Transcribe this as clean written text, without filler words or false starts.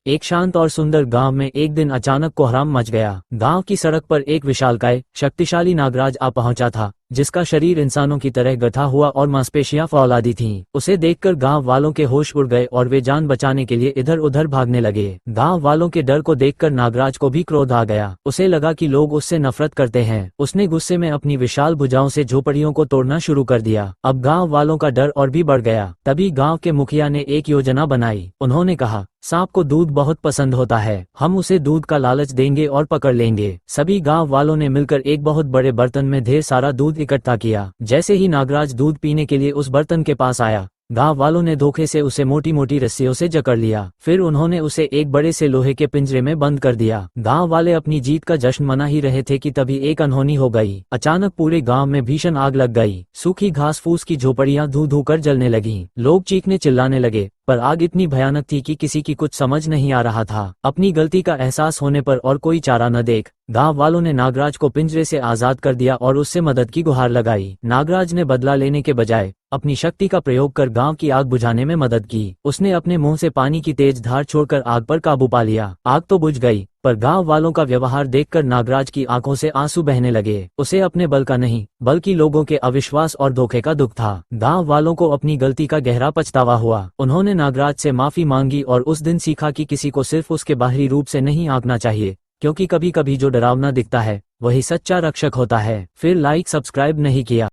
एक शांत और सुंदर गांव में एक दिन अचानक कोहराम मच गया। गांव की सड़क पर एक विशालकाय शक्तिशाली नागराज आ पहुंचा था, जिसका शरीर इंसानों की तरह गठा हुआ और मांसपेशियां फौलादी थीं। उसे देखकर गांव वालों के होश उड़ गए और वे जान बचाने के लिए इधर उधर भागने लगे। गांव वालों के डर को देखकर नागराज को भी क्रोध आ गया। उसे लगा कि लोग उससे नफरत करते हैं। उसने गुस्से में अपनी विशाल भुजाओं से झोपड़ियों को तोड़ना शुरू कर दिया। अब गांव वालों का डर और भी बढ़ गया। तभी गांव के मुखिया ने एक योजना बनाई। उन्होंने कहा, सांप को दूध बहुत पसंद होता है, हम उसे दूध का लालच देंगे और पकड़ लेंगे। सभी गांव वालों ने मिलकर एक बहुत बड़े बर्तन में ढेर सारा दूध इकट्ठा किया। जैसे ही नागराज दूध पीने के लिए उस बर्तन के पास आया, गांव वालों ने धोखे से उसे मोटी मोटी रस्सियों से जकड़ लिया। फिर उन्होंने उसे एक बड़े से लोहे के पिंजरे में बंद कर दिया। गांव वाले अपनी जीत का जश्न मना ही रहे थे कि तभी एक अनहोनी हो गई। अचानक पूरे गांव में भीषण आग लग गई। सूखी घास फूस की झोपड़ियां धू धू कर जलने लगीं। लोग चीखने चिल्लाने लगे, पर आग इतनी भयानक थी कि किसी की कुछ समझ नहीं आ रहा था। अपनी गलती का एहसास होने पर और कोई चारा न देख गांव वालों ने नागराज को पिंजरे से आजाद कर दिया और उससे मदद की गुहार लगाई। नागराज ने बदला लेने के बजाय अपनी शक्ति का प्रयोग कर गांव की आग बुझाने में मदद की। उसने अपने मुंह से पानी की तेज धार छोड़कर आग पर काबू पा लिया। आग तो बुझ गई, पर गांव वालों का व्यवहार देखकर नागराज की आंखों से आंसू बहने लगे। उसे अपने बल का नहीं, बल्कि लोगों के अविश्वास और धोखे का दुख था। गांव वालों को अपनी गलती का गहरा पछतावा हुआ। उन्होंने नागराज से माफी मांगी और उस दिन सीखा कि किसी को सिर्फ उसके बाहरी रूप से नहीं आंकना चाहिए, क्योंकि कभी कभी जो डरावना दिखता है वही सच्चा रक्षक होता है। फिर लाइक सब्सक्राइब नहीं किया।